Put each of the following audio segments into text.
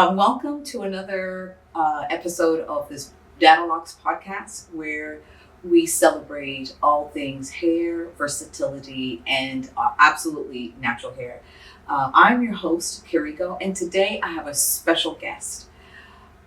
Welcome to another episode of this Dadalocks podcast where we celebrate all things hair, versatility, and absolutely natural hair. I'm your host, Kiriko, and today I have a special guest,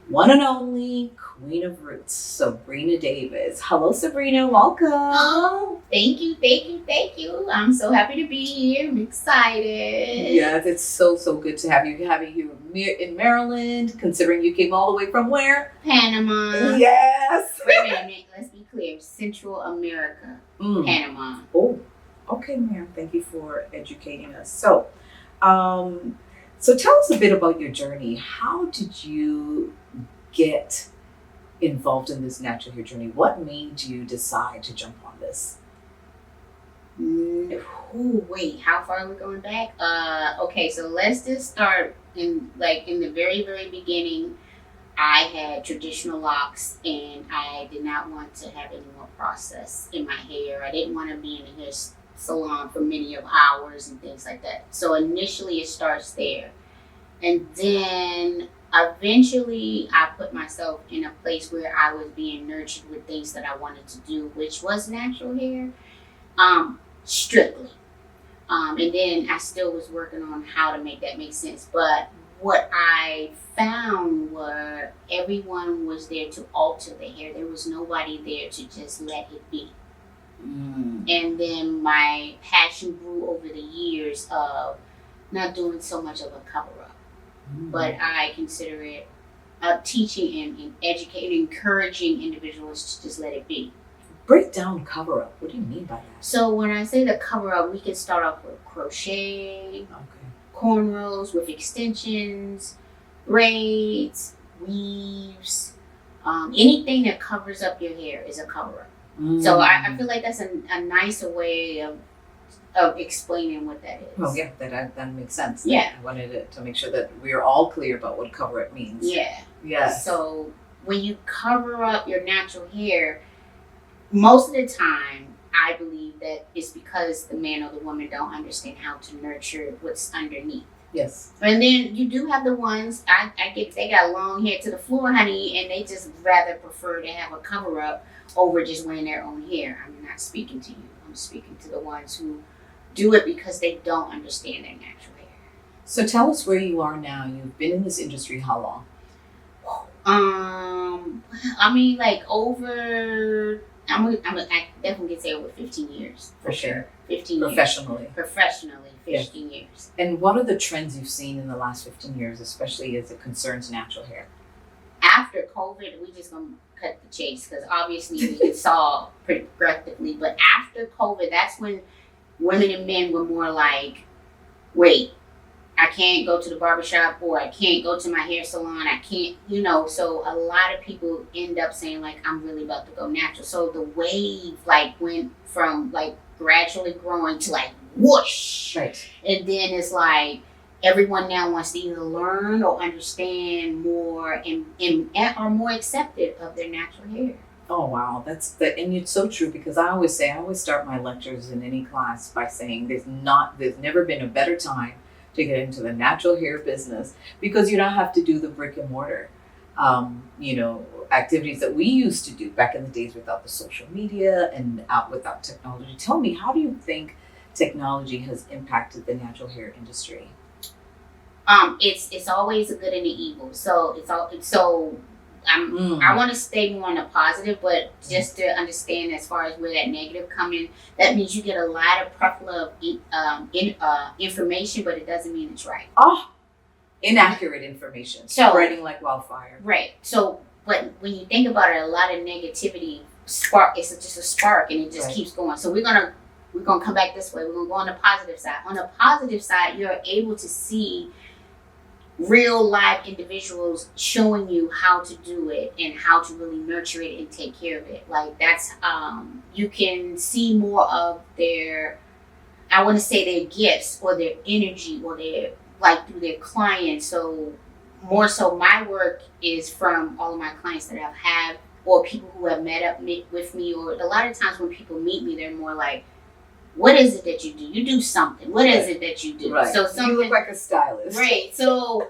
one and only Queen of Roots, Sabrina Davis. Hello, Sabrina. Welcome. Oh, thank you, thank you, thank you. I'm so happy to be here. I'm excited. Yes, it's so good to have you. Having you in Maryland, considering you came all the way from where? Panama. Yes. Wait a minute, let's be clear. Central America, Panama. Oh, okay, ma'am. Thank you for educating us. So tell us a bit about your journey. How did you get involved in this natural hair journey? What made you decide to jump on this? Wait, how far are we going back? Okay, so let's just start in the very, very beginning. I had traditional locks and I did not want to have any more process in my hair. I didn't want to be in a hair salon for many of hours and things like that. So initially it starts there. And then eventually I put myself in a place where I was being nurtured with things that I wanted to do, which was natural hair, strictly. And then I still was working on how to make that make sense. But what I found were everyone was there to alter the hair. There was nobody there to just let it be. And then my passion grew over the years of not doing so much of a cover-up. But I consider it teaching and educating, encouraging individuals to just let it be. Break down cover up. What do you mean by that? So when I say the cover up, we can start off with crochet, cornrows with extensions, braids, weaves, anything that covers up your hair is a cover up. So I feel like that's a nicer way of explaining what that is. Oh yeah, that makes sense. Yeah. I wanted to make sure that we're all clear about what cover up means. Yeah. Yes. So when you cover up your natural hair, most of the time, I believe that it's because the man or the woman don't understand how to nurture what's underneath. Yes. And then you do have the ones, I get they got long hair to the floor, honey, and they just rather prefer to have a cover up over just wearing their own hair. I'm not speaking to you. I'm speaking to the ones who do it because they don't understand their natural hair. So tell us where you are now. You've been in this industry how long? I mean, like over. I definitely could say over 15 years for sure. 15 professionally. Years. Professionally, 15 years. And what are the trends you've seen in the last 15 years, especially as it concerns natural hair? After COVID, we just gonna cut the chase because obviously we saw pretty progressively. But after COVID, that's when women and men were more like, wait, I can't go to the barbershop or I can't go to my hair salon. I can't, so a lot of people end up saying like, I'm really about to go natural. So the wave went from gradually growing to whoosh. Right. And then it's like everyone now wants to either learn or understand more and are more accepted of their natural hair. Oh wow, and it's so true because I always start my lectures in any class by saying there's never been a better time to get into the natural hair business because you don't have to do the brick and mortar, activities that we used to do back in the days without the social media and without technology. Tell me, how do you think technology has impacted the natural hair industry? It's always a good and an evil. I want to stay more on the positive, but just to understand as far as where that negative come in, that means you get a lot of plethora of information, but it doesn't mean it's right. Oh, inaccurate information, spreading like wildfire. Right. So, but when you think about it, a lot of negativity spark. It's just a spark, and it just keeps going. So we're gonna come back this way. We're gonna go on the positive side. On the positive side, you're able to see real live individuals showing you how to do it and how to really nurture it and take care of it. That's you can see more of their, I want to say their gifts or their energy or their through their clients. So more so my work is from all of my clients that I've had or people who have met up with me, or a lot of times when people meet me, they're more like, what is it that you do? You do something. What is it that you do? Right. So something. You look like a stylist. Right. So,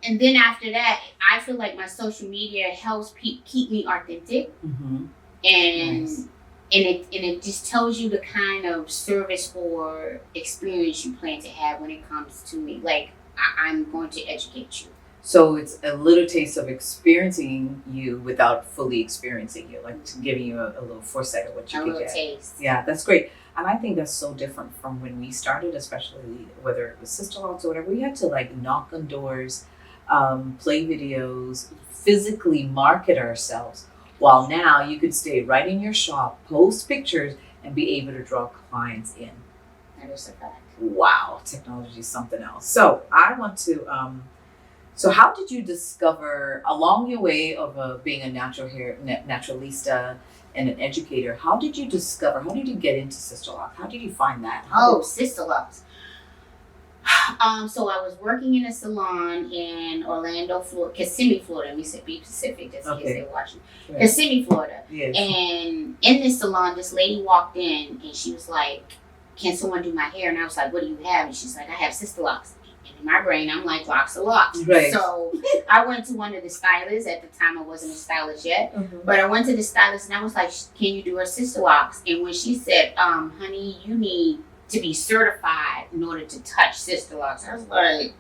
and then after that, I feel like my social media helps keep me authentic, Mm-hmm. and Nice. and it just tells you the kind of service or experience you plan to have when it comes to me. Like I'm going to educate you. So it's a little taste of experiencing you without fully experiencing you, like giving you a little foresight of what you A could little get. taste. Yeah, that's great. And I think that's so different from when we started, especially whether it was Sister Lots or whatever. We had to like knock on doors, play videos, physically market ourselves. While now you could stay right in your shop, post pictures, and be able to draw clients in. That is a fact. Wow, technology is something else. So I want to. So how did you discover along your way of being a naturalista and an educator? How did you discover? How did you get into Sister Lock? How did you find that? Sister Loves. So I was working in a salon in Orlando, Florida, Kissimmee, Florida. Let me be specific, just in case they're watching. Right. Kissimmee, Florida. Yes. And in this salon, this lady walked in and she was like, "Can someone do my hair?" And I was like, "What do you have?" And she's like, "I have Sister Locks." And in my brain, I'm like, "Locks are locks." Right. So I went to one of the stylists. At the time, I wasn't a stylist yet. Mm-hmm. But I went to the stylist and I was like, "Can you do her Sister Locks?" And when she said, "Honey, you need to be certified in order to touch Sister Locks," I was like,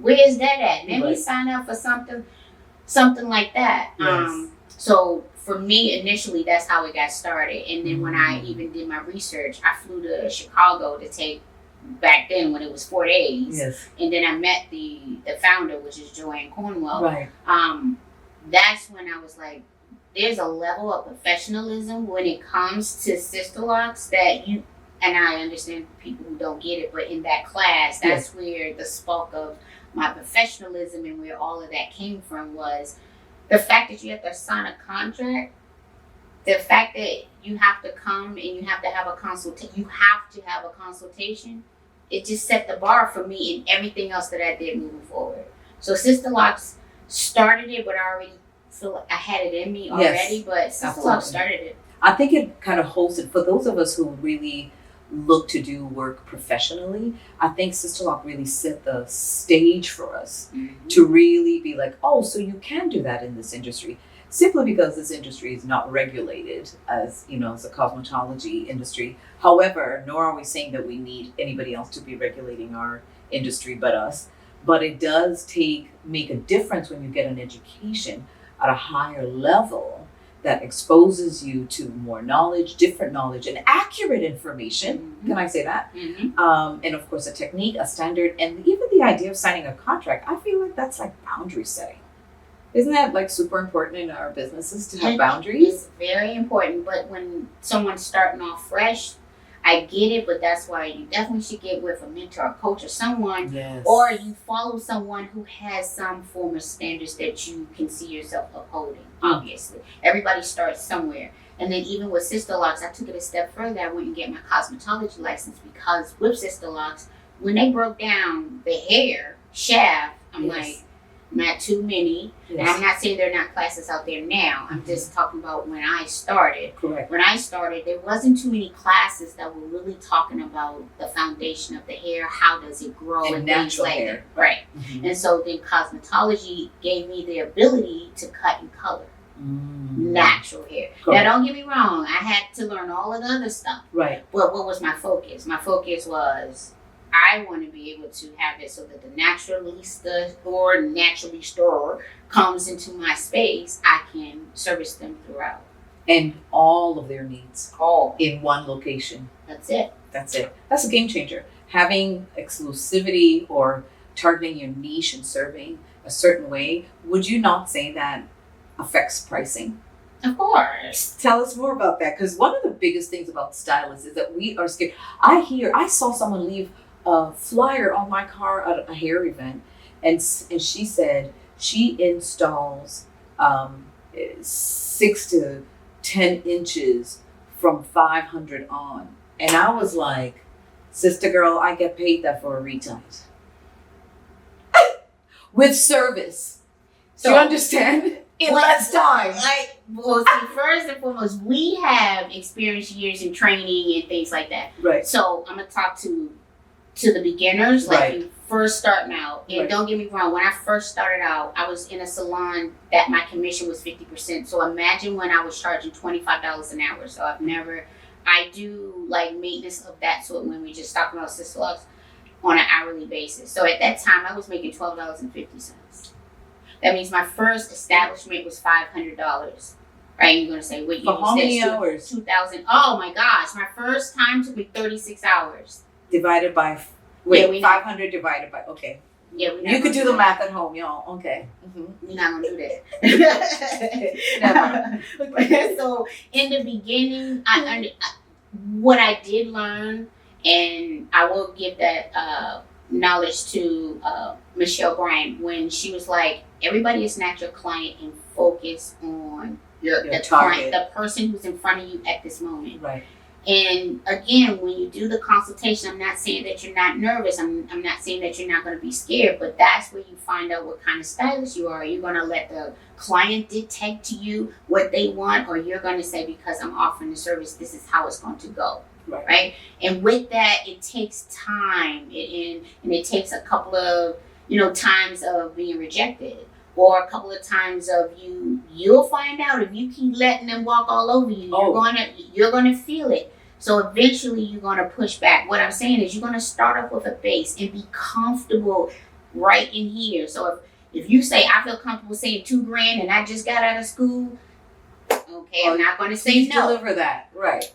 "Where is that at? Let me sign up for something like that." Yes. So for me, initially, that's how it got started. And then when I even did my research, I flew to Chicago to take, back then when it was 4 days. Yes. And then I met the founder, which is Joanne Cornwell. Right. That's when I was like, there's a level of professionalism when it comes to Sister Locks that you, and I understand people who don't get it, but in that class, that's where the spark of my professionalism and where all of that came from was the fact that you have to sign a contract, the fact that you have to come and you have to have a consultation, it just set the bar for me in everything else that I did moving forward. So Sister Locks started it, but I already feel like I had it in me already, but Sister Locks started it. I think it kind of holds it for those of us who really look to do work professionally. I think Sister Lock really set the stage for us to really be like, oh, so you can do that in this industry. Simply because this industry is not regulated as, as a cosmetology industry. However, nor are we saying that we need anybody else to be regulating our industry but us. But it does make a difference when you get an education at a higher level that exposes you to more knowledge, different knowledge, and accurate information. Can I say that? And of course, a technique, a standard, and even the idea of signing a contract. I feel like that's like boundary setting. Isn't that like super important in our businesses to have boundaries? It's very important, but when someone's starting off fresh, I get it, but that's why you definitely should get with a mentor, a coach, or someone, or you follow someone who has some form of standards that you can see yourself upholding. Obviously, everybody starts somewhere, and then even with Sister Locks, I took it a step further. I went and get my cosmetology license because with Sister Locks, when they broke down the hair shaft, I'm like, not too many. And I'm not saying there are not classes out there now. I'm just talking about when I started. Correct. When I started, there wasn't too many classes that were really talking about the foundation of the hair, how does it grow, and natural hair. That. Right. And so then cosmetology gave me the ability to cut and color natural hair. Correct. Now, don't get me wrong. I had to learn all of the other stuff. Right. But what was my focus? My focus was I want to be able to have it so that the naturalista or naturally store comes into my space. I can service them throughout. And all of their needs. All. In one location. That's it. That's it. That's a game changer. Having exclusivity or targeting your niche and serving a certain way, would you not say that affects pricing? Of course. Tell us more about that. Because one of the biggest things about stylists is that we are scared. I saw someone leave a flyer on my car at a hair event, and she said she installs 6 to 10 inches from 500 on, and I was like, sister girl, I get paid that for a retouch with service. Do you understand? in less time. Well, see, first and foremost, we have experienced years in training and things like that. Right. So I'm gonna talk to the beginners, like Right. you first starting out. And Right. don't get me wrong, when I first started out, I was in a salon that my commission was 50%. So imagine when I was charging $25 an hour. So I do like maintenance of that sort when we just talking about Sister Lux on an hourly basis. So at that time, I was making $12.50. That means my first establishment was $500. Right? You're gonna say, wait, For how many hours? 2,000. Oh my gosh, my first time took me 36 hours. Divided by, Yeah, we know. 500 divided by, okay. Yeah, You could do the math at home, y'all. Okay. Mm-hmm. We're not gonna do that. Never. So in the beginning, what I did learn, and I will give that knowledge to Michelle Bryant when she was like, everybody is not your client, and focus on the target. client, the person who's in front of you at this moment. Right. And again, when you do the consultation, I'm not saying that you're not nervous. I'm not saying that you're not going to be scared, but that's where you find out what kind of stylist you are. Are you going to let the client dictate to you what they want, or you're going to say, because I'm offering the service, this is how it's going to go, right? And with that, it takes time, and it takes a couple of times of being rejected, or a couple of times of you'll find out if you keep letting them walk all over you. You're gonna feel it. So eventually you're gonna push back. What I'm saying is you're gonna start off with a base and be comfortable right in here. So if you say, I feel comfortable saying $2,000 and I just got out of school, okay, I'm not gonna say no. Deliver that. Right.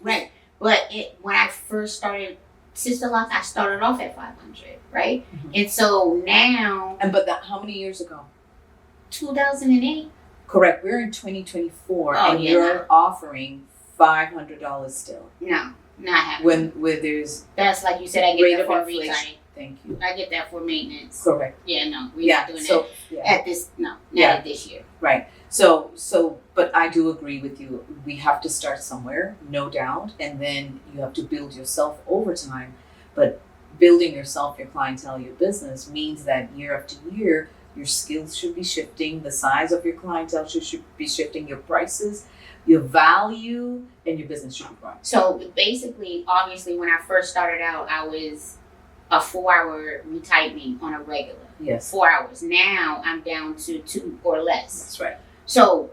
But when I first started Sister Lux, I started off at 500, right? Mm-hmm. And so now, how many years ago? 2008. Correct. We're in 2024, and you're offering $500 still. No, not happening. When there's that's like you said, I get that for inflation. retime. Thank you. I get that for maintenance. Correct. Yeah, no, we're not doing that at this. No, not at this year. Right. So, but I do agree with you. We have to start somewhere, no doubt, and then you have to build yourself over time. But building yourself, your clientele, your business means that year after year, your skills should be shifting, the size of your clientele should be shifting, your prices, your value, and your business should be growing. So basically, obviously, when I first started out, I was a 4-hour retyping on a regular. Yes. 4 hours. Now I'm down to 2 or less. That's right. So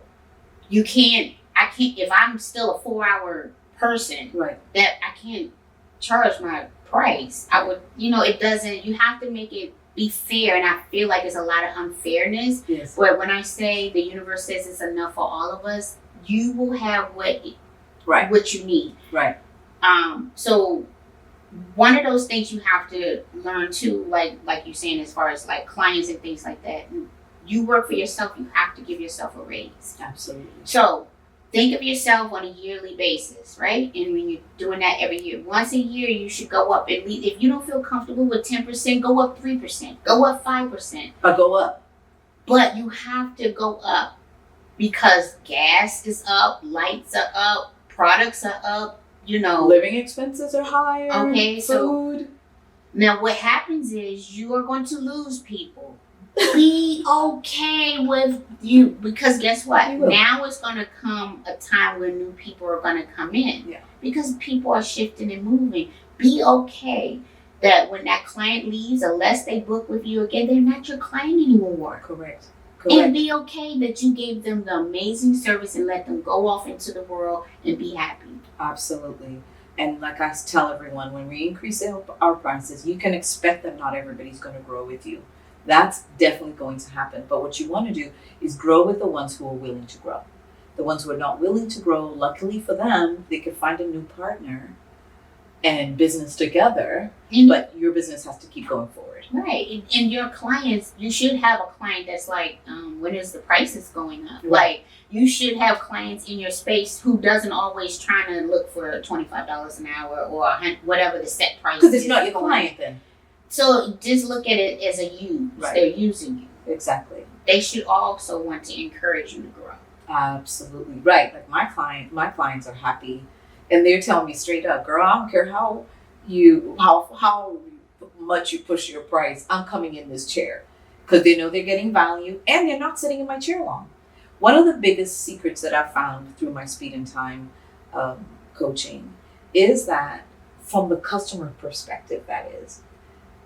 I can't, if I'm still a 4-hour person, right, that I can't charge my price. I would, it doesn't, you have to make it be fair, and I feel like there's a lot of unfairness. Yes. But when I say the universe says it's enough for all of us, you will have what you need. Right. So one of those things you have to learn too, like you're saying, as far as like clients and things like that. You work for yourself. You have to give yourself a raise. Absolutely. So think of yourself on a yearly basis, right? And when you're doing that every year, once a year, you should go up at least. If you don't feel comfortable with 10%, go up 3%, go up 5%. But go up. But you have to go up because gas is up, lights are up, products are up, Living expenses are higher. Okay, food. So now what happens is you are going to lose people. Be okay with you, because guess what? Now it's going to come a time where new people are going to come in. Yeah. Because people are shifting and moving. Be okay that when that client leaves, unless they book with you again, they're not your client anymore. Correct. And be okay that you gave them the amazing service and let them go off into the world and be happy. Absolutely. And like I tell everyone, when we increase our prices, you can expect that not everybody's going to grow with you. That's definitely going to happen. But what you want to do is grow with the ones who are willing to grow. The ones who are not willing to grow, luckily for them, they can find a new partner and business together. But your business has to keep going forward. Right. And your clients, you should have a client that's like, when is the prices going up? Right. Like, you should have clients in your space who doesn't always trying to look for $25 an hour or whatever the set price is. Because it's not your client then. So just look at it as a use. Right. They're using you. Exactly. They should also want to encourage you to grow. Absolutely. Right. Like my clients are happy and they're telling me straight up, girl, I don't care how much you push your price, I'm coming in this chair. Because they know they're getting value and they're not sitting in my chair long. One of the biggest secrets that I've found through my speed and time coaching is that from the customer perspective, that is,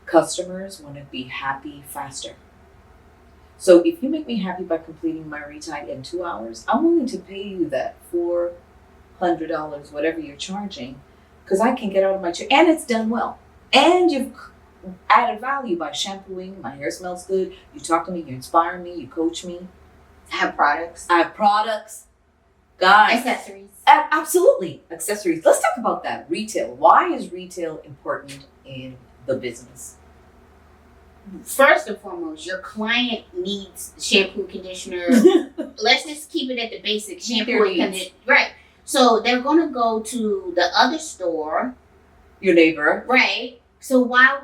customers want to be happy faster. So if you make me happy by completing my retie in 2 hours, I'm willing to pay you that $400, whatever you're charging, because I can get out of my chair and it's done well. And you've added value by shampooing, my hair smells good, you talk to me, you inspire me, you coach me. I have products. I have products. Guys. Accessories. Absolutely. Accessories. Let's talk about that. Retail. Why is retail important in the business? First and foremost, your client needs shampoo, conditioner. Let's just keep it at the basics. Shampoo and conditioner. Right. So they're going to go to the other store. Your neighbor. Right. So why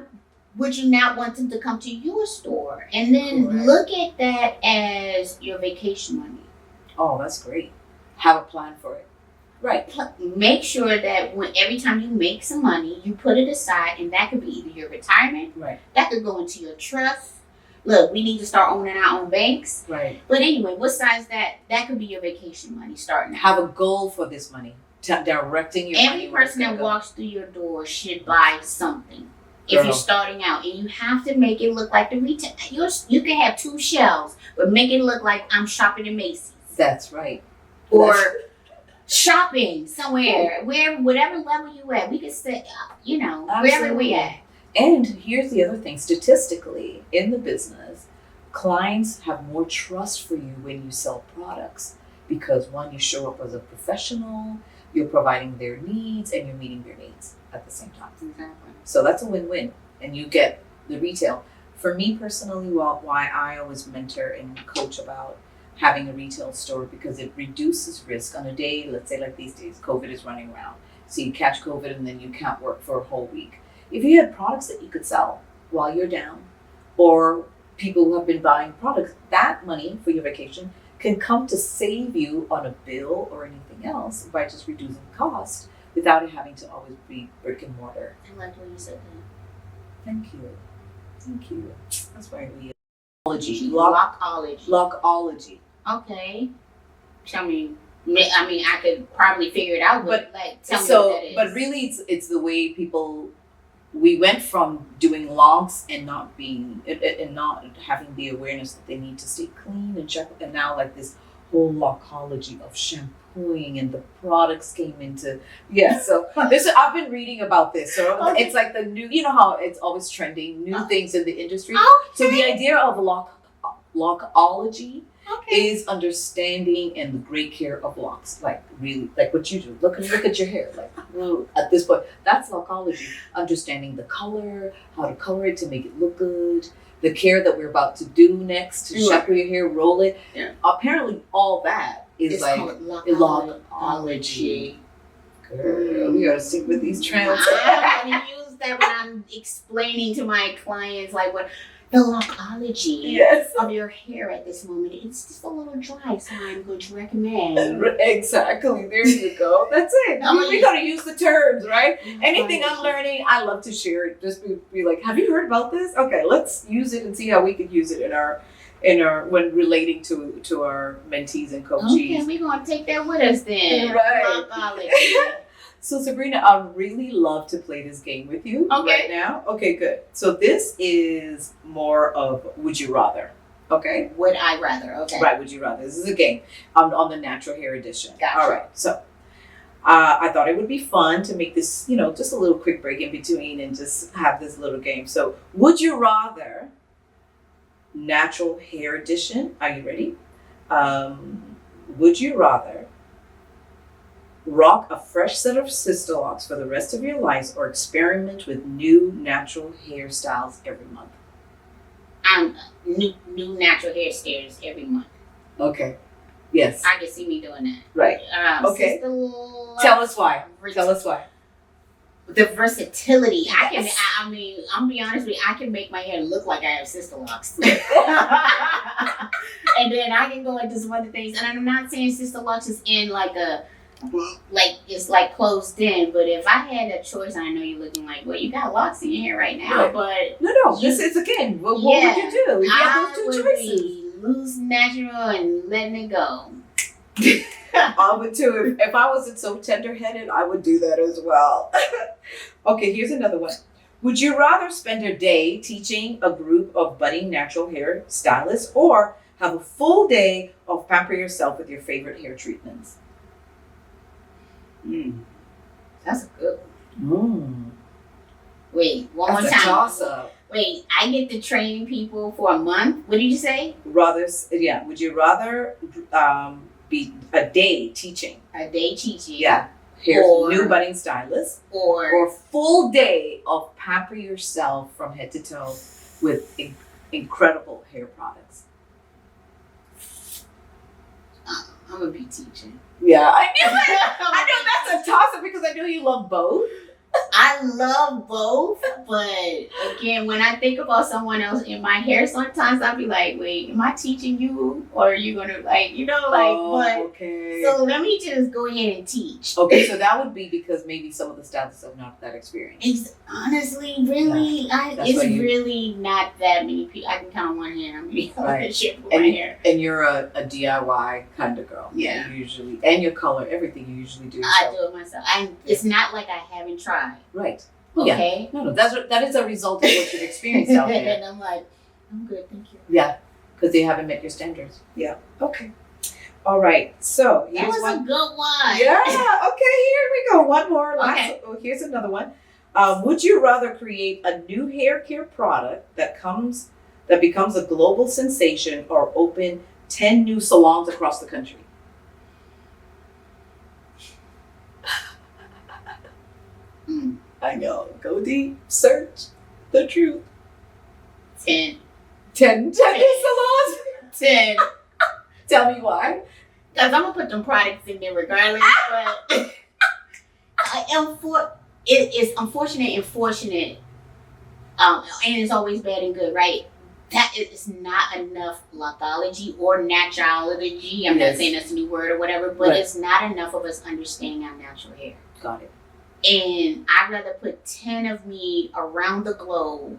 would you not want them to come to your store? And then Correct. Look at that as your vacation money. Oh, that's great. Have a plan for it. Right. Make sure that every time you make some money, you put it aside, and that could be either your retirement, Right. that could go into your trust. Look, we need to start owning our own banks. Right. But anyway, besides that could be your vacation money starting. Have a goal for this money. Directing your money. Every person that walks through your door should buy something. If Girl. you're starting out, and you have to make it look like the retail. You can have 2 shelves, but make it look like I'm shopping in Macy's. That's right. Or shopping somewhere, whatever level you at, we can sit, wherever we at. And here's the other thing. Statistically, in the business, clients have more trust for you when you sell products because, one, you show up as a professional, you're providing their needs, and you're meeting their needs at the same time. Exactly. So that's a win-win, and you get the retail. For me personally, why I always mentor and coach about having a retail store, because it reduces risk on a day, let's say like these days, COVID is running around. So you catch COVID and then you can't work for a whole week. If you had products that you could sell while you're down, or people who have been buying products, that money for your vacation can come to save you on a bill or anything else by just reducing cost without it having to always be brick and mortar. I like what you said that. Thank you. Thank you. That's why we Lockology. Lockology. Okay. Tell me. I mean, I could probably figure it out, but tell me what that is. But really, it's the way people. We went from doing locks and not having the awareness that they need to stay clean and check, and now like this whole lockology of shampooing and the products came into So I've been reading about this. So It's like the new. You know how it's always trending new things in the industry. Okay. So the idea of lockology is understanding and the great care of locks, like really, like what you do. Look at your hair, like at this point, that's lockology. Understanding the color, how to color it to make it look good, the care that we're about to do next to shampoo your hair, roll it. Yeah. Apparently, all that is it's like lockology. Girl, we gotta stick with these trends. I'm gonna use that when I'm explaining to my clients, like what. The lockology of your hair at this moment, it's just a little dry, so I'm going to recommend. Exactly. There you go. That's it. We gotta use the terms, right? Anything I'm learning, I love to share it. Just be like, have you heard about this? Okay, let's use it and see how we could use it in our when relating to our mentees and coachees. Okay, we're gonna take that with us then. Right. Lockology. So Sabrina, I'd really love to play this game with you right now. Okay, good. So this is more of would you rather. Okay? Would I rather, okay. Right, would you rather. This is a game on the natural hair edition. Gotcha. All right, so I thought it would be fun to make this, just a little quick break in between and just have this little game. So would you rather natural hair edition, are you ready? Would you rather rock a fresh set of sister locks for the rest of your life or experiment with new natural hairstyles every month? New natural hairstyles every month. Okay. Yes. I can see me doing that. Right. Okay. Tell us why. Tell us why. The versatility. Yes. I'm gonna be honest with you, I can make my hair look like I have sister locks. And then I can go into some other things. And I'm not saying sister locks is in it's like closed in, but if I had a choice, I know you're looking like, well, you got locks in your hair right now, but no, this is again. What would you do? You have those two choices. Be loose, natural, and letting it go. I would too. If I wasn't so tender-headed, I would do that as well. Okay, here's another one. Would you rather spend a day teaching a group of budding natural hair stylists or have a full day of pamper yourself with your favorite hair treatments? That's a good one. Wait, one more That's time. a toss-up. Wait, I get to train people for a month? What did you say? Would you rather be a day teaching? A day teaching. Yeah. New budding stylist. Or full day of pamper yourself from head to toe with incredible hair products. I'm going to be teaching. Yeah, I knew it. I know that's a toss-up because I know you love both. I love both, but again, when I think about someone else in my hair, sometimes I'll be like, wait, am I teaching you? Or are you going to okay. So let me just go ahead and teach. Okay, so that would be because maybe some of the stylists are not that experienced. It's honestly, really, really not that many people. I can count on one hand how many with my hair. And you're a DIY kind of girl. Yeah. You usually, and your color, everything you usually do yourself. I do it myself. It's not like I haven't tried. Right. Okay. Yeah. No, that is a result of what you've experienced out there. And I'm like, I'm good, thank you. Yeah, because they haven't met your standards. Yeah. Okay. All right. So that was a good one. Yeah. Okay. Here we go. One more. Okay. Here's another one. Would you rather create a new hair care product that becomes a global sensation, or open 10 new salons across the country? I know. Go deep. Search the truth. 10 new salons? 10. Tell me why. Because I'm going to put them products in there regardless. But it is unfortunate and fortunate. And it's always bad and good, right? That is not enough lithology or naturology. I'm not saying that's a new word or whatever, but it's not enough of us understanding our natural hair. Got it. And I'd rather put 10 of me around the globe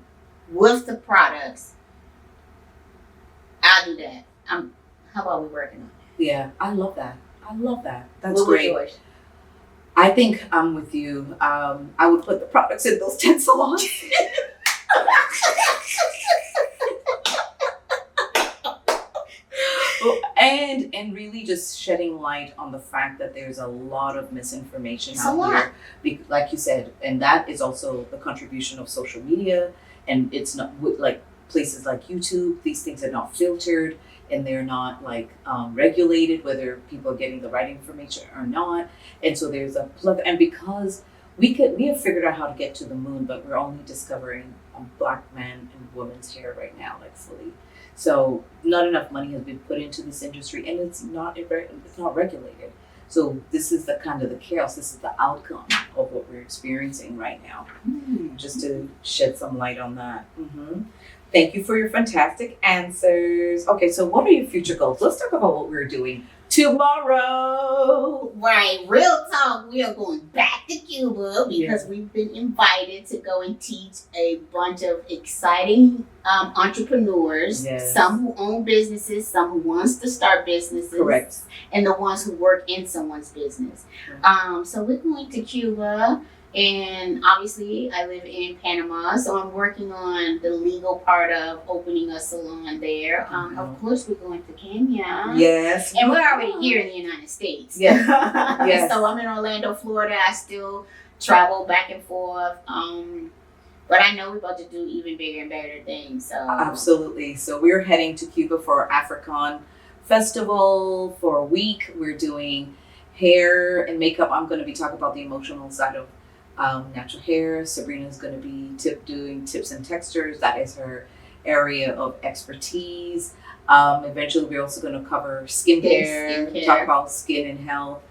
with the products. I'll do that. How about we working on that? Yeah, I love that. That's what great. Was yours? I think I'm with you. I would put the products in those 10 salons. And really just shedding light on the fact that there's a lot of misinformation out here, like you said, and that is also the contribution of social media. And it's not like places like YouTube; these things are not filtered and they're not regulated, whether people are getting the right information or not. And so there's a plug. And because we have figured out how to get to the moon, but we're only discovering Black man and woman's hair right now, fully. So not enough money has been put into this industry, and it's not regulated. So this is the kind of the chaos. This is the outcome of what we're experiencing right now. Just to shed some light on that. Thank you for your fantastic answers. Okay, so what are your future goals? Let's talk about what we're doing tomorrow. Right, real talk. We are going back to Cuba because we've been invited to go and teach a bunch of exciting entrepreneurs. Yes. Some who own businesses, some who wants to start businesses. Correct. And the ones who work in someone's business. So we're going to Cuba. And obviously, I live in Panama, so I'm working on the legal part of opening a salon there. Of course, we're going to Kenya. Yes. And we're already here in the United States. Yeah. Yes. So I'm in Orlando, Florida. I still travel back and forth. But I know we're about to do even bigger and better things. So absolutely. So we're heading to Cuba for African Festival for a week. We're doing hair and makeup. I'm going to be talking about the emotional side of natural hair. Sabrina's going to be doing tips and textures. That is her area of expertise. Eventually, we're also going to cover skincare, talk about skin and health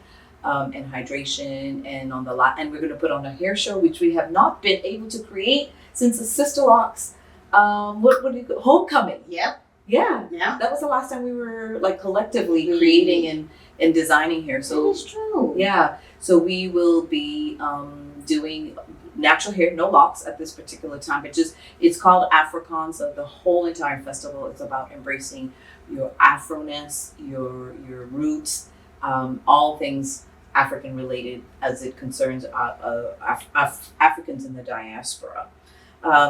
and hydration, and and we're going to put on a hair show, which we have not been able to create since the Dadalocks. What do you call homecoming? Yep. Yeah. That was the last time we were collectively creating and designing hair. So that's true. Yeah. So we will be doing natural hair, no locks at this particular time. It's called African. So the whole entire festival is about embracing your Afro-ness, your roots, all things African related as it concerns Africans in the diaspora.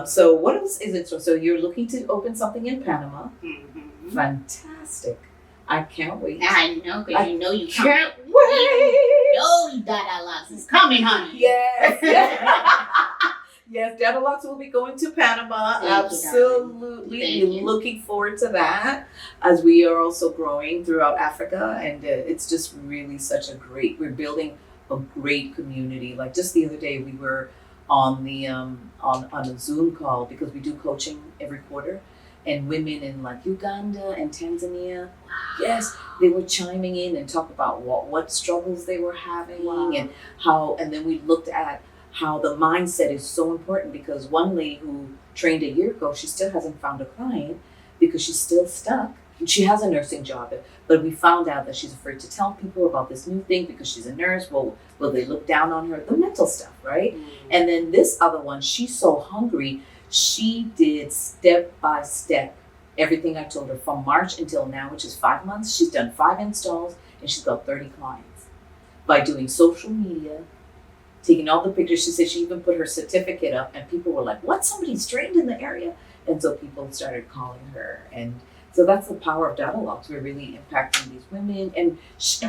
So what else is it? So you're looking to open something in Panama. Mm-hmm. Fantastic. I can't wait. I know, because you know you can't wait. You know Dadalocks is coming, honey. Yes. Yes, Dadalocks will be going to Panama. Thank Absolutely. you. Looking forward to that, as we are also growing throughout Africa. And it's just really such a we're building a great community. Like just the other day, we were on the on a Zoom call, because we do coaching every quarter, and women in like Uganda and Tanzania, yes, they were chiming in and talk about what struggles they were having. Wow. And then we looked at how the mindset is so important, because one lady who trained a year ago, she still hasn't found a client because she's still stuck. And she has a nursing job, but we found out that she's afraid to tell people about this new thing because she's a nurse. Will they look down on her? The mental stuff, right? Mm-hmm. And then this other one, she's so hungry. She did step by step everything I told her from March until now, which is 5 months. She's done 5 installs and she's got 30 clients by doing social media, taking all the pictures. She said she even put her certificate up, and people were like, "What? Somebody's trained in the area?" And so people started calling her, and so that's the power of Dadalocks. We're really impacting these women and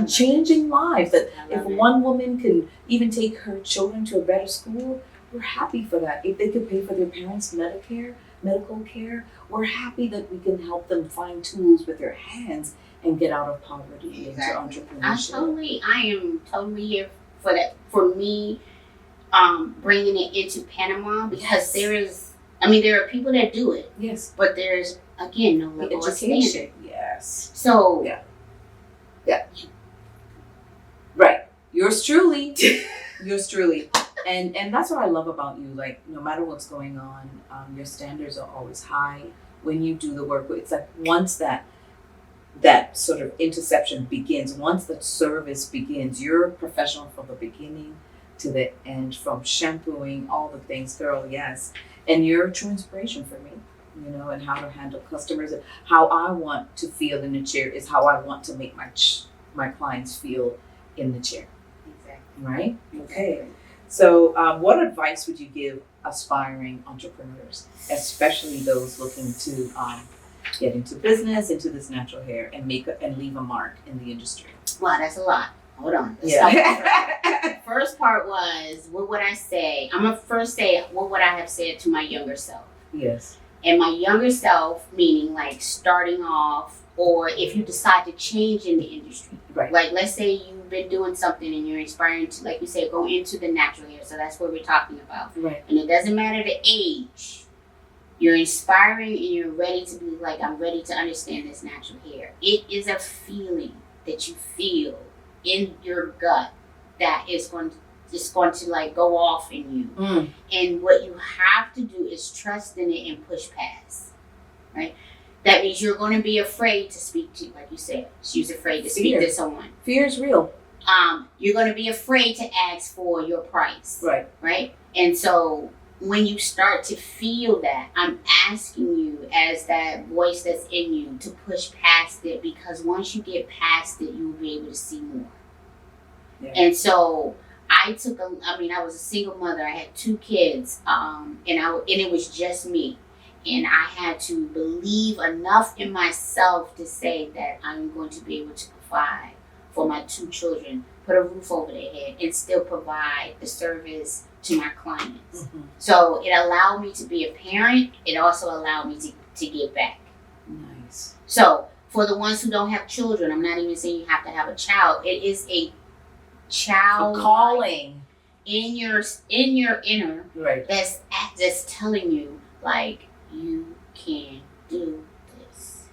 changing lives. That if one woman can even take her children to a better school, we're happy for that. If they could pay for their parents' medical care, we're happy that we can help them find tools with their hands and get out of poverty into entrepreneurship. I am totally here for that. For me, bringing it into Panama, because there are people that do it. Yes. But there's, again, no level of education. Yes. So. Yeah. Right. Yours truly. Yours truly. And that's what I love about you. Like, no matter what's going on, your standards are always high when you do the work. It's like once that sort of interception begins, once the service begins, you're a professional from the beginning to the end, from shampooing, all the things, girl, yes. And you're a true inspiration for me, and how to handle customers. And how I want to feel in the chair is how I want to make my clients feel in the chair. Exactly. Right? Okay. So what advice would you give aspiring entrepreneurs, especially those looking to get into business, into this natural hair, and leave a mark in the industry? Wow, that's a lot. Hold on. First part was, what would I say? I'm going to first say, what would I have said to my younger self? Yes. And my younger self, meaning like starting off, or if you decide to change in the industry. Right. Like, let's say you've been doing something and you're inspiring to, like you said, go into the natural hair. So that's what we're talking about. Right. And it doesn't matter the age. You're inspiring and you're ready to be like, I'm ready to understand this natural hair. It is a feeling that you feel in your gut that is going to like go off in you. Mm. And what you have to do is trust in it and push past. Right? That means you're going to be afraid to speak to, like you said, she was afraid to speak to someone. Fear is real. You're going to be afraid to ask for your price. Right. Right? And so when you start to feel that, I'm asking you as that voice that's in you to push past it, because once you get past it, you'll be able to see more. Yeah. And so I was a single mother. I had 2 kids, and it was just me. And I had to believe enough in myself to say that I'm going to be able to provide for my 2 children, put a roof over their head, and still provide the service to my clients. Mm-hmm. So it allowed me to be a parent. It also allowed me to give back. Nice. So for the ones who don't have children, I'm not even saying you have to have a child. It is a child calling in your inner, right, that's telling you, like, you can do this.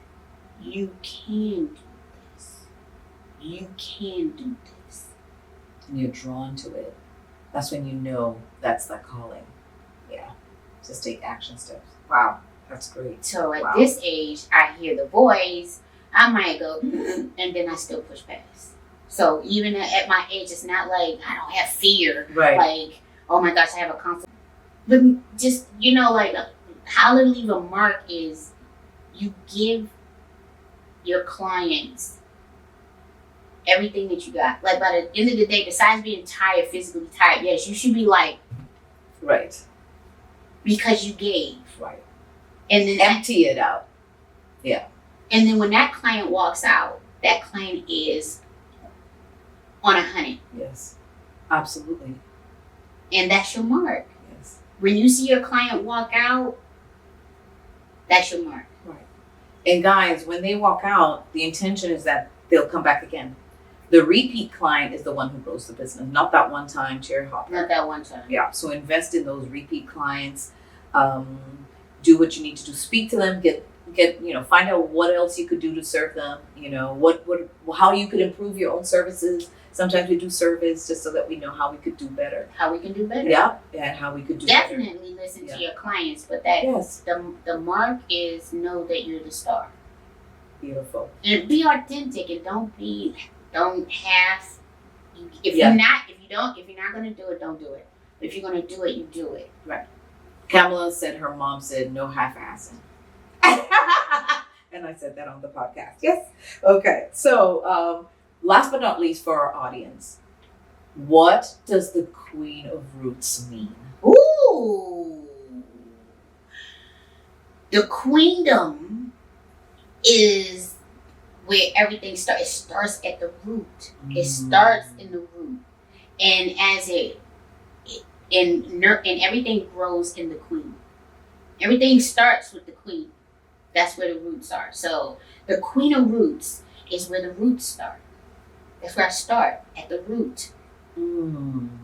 You can do this. You can do this. And you're drawn to it. That's when you know that's that calling. Yeah. Just take action steps. Wow. That's great. So at this age, I hear the voice. I might go, and then I still push past. So even at my age, it's not like I don't have fear. Right. Like, oh my gosh, I have a conflict. But just, like, how to leave a mark is you give your clients everything that you got. Like by the end of the day, besides being tired, physically tired, yes, you should be like, Right. because you gave. Right. And then Empty it out. and then when that client walks out, that client is on 100. Yes. Absolutely. And that's your mark. Yes. When you see your client walk out, that's your mark. Right. And guys, when they walk out, the intention is that they'll come back again. The repeat client is the one who grows the business, not that one time cherry hopper. Not that one time. Yeah. So invest in those repeat clients. Do what you need to do. Speak to them. Get find out what else you could do to serve them. How you could improve your own services. Sometimes we do service just so that we know how we could do better. How we can do better. Yeah, and how we could do better. Definitely listen to your clients, but that Yes. the mark is know that you're the star. Beautiful. And be authentic and don't half. If Yeah. you're not gonna do it, don't do it. If you're gonna do it, you do it. Kamala said her mom said no half-assing. And I said that on the podcast. Yes. Okay. So last but not least for our audience, what does the Queen of Roots mean? Ooh. The queendom is where everything starts. It starts at the root. It starts in the root. And and everything grows in the queen. Everything starts with the queen. That's where the roots are. So the Queen of Roots is where the roots start. That's where I start, at the root.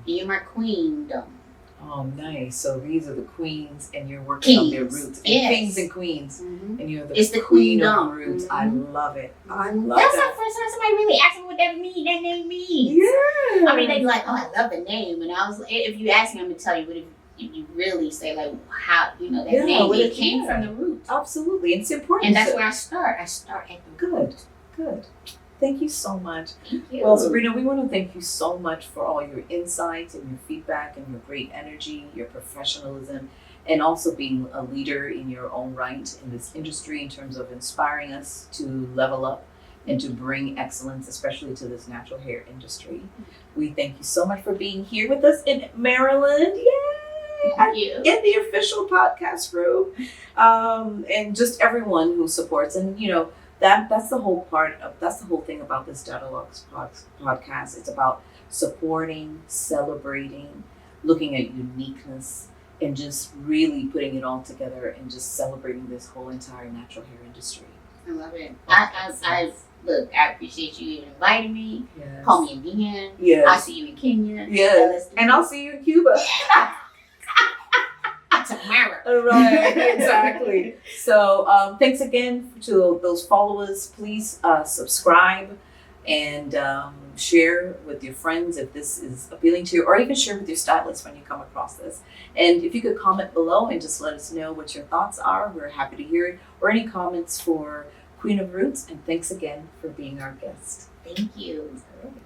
You're my queendom. Oh, nice. So these are the queens, and you're working on their Kings. roots. And Yes. kings and queens. And you're the It's the Queen queendom. of Roots. I love it. I love That's that. the first time somebody really asked me what that name means. Yeah. I mean, they'd be like, "Oh, I love the name," and I was, if you ask me, I'm gonna tell you. But if you really say like how that name, what it came from the root, Absolutely. It's important. and that's where I start. I start at the root. Good. Thank you so much. Thank you. Well, Sabrina, we want to thank you so much for all your insights and your feedback and your great energy, your professionalism, and also being a leader in your own right in this industry in terms of inspiring us to level up and to bring excellence, especially to this natural hair industry. We thank you so much for being here with us in Maryland. Yay! Thank you. In the official podcast room, and just everyone who supports. And that's the whole thing about this Dadalocks podcast. It's about supporting, celebrating, looking at uniqueness, and just really putting it all together and just celebrating this whole entire natural hair industry. I love it. I appreciate you even inviting me. Yes. Call me again. Yes. I'll see you in Kenya. Yes. And I'll see you in Cuba. Tomorrow. Right, exactly. So thanks again to those followers. Please subscribe and share with your friends if this is appealing to you, or even share with your stylist when you come across this. And if you could comment below and just let us know what your thoughts are, we're happy to hear it, or any comments for Queen of Roots. And thanks again for being our guest. Thank you. All right.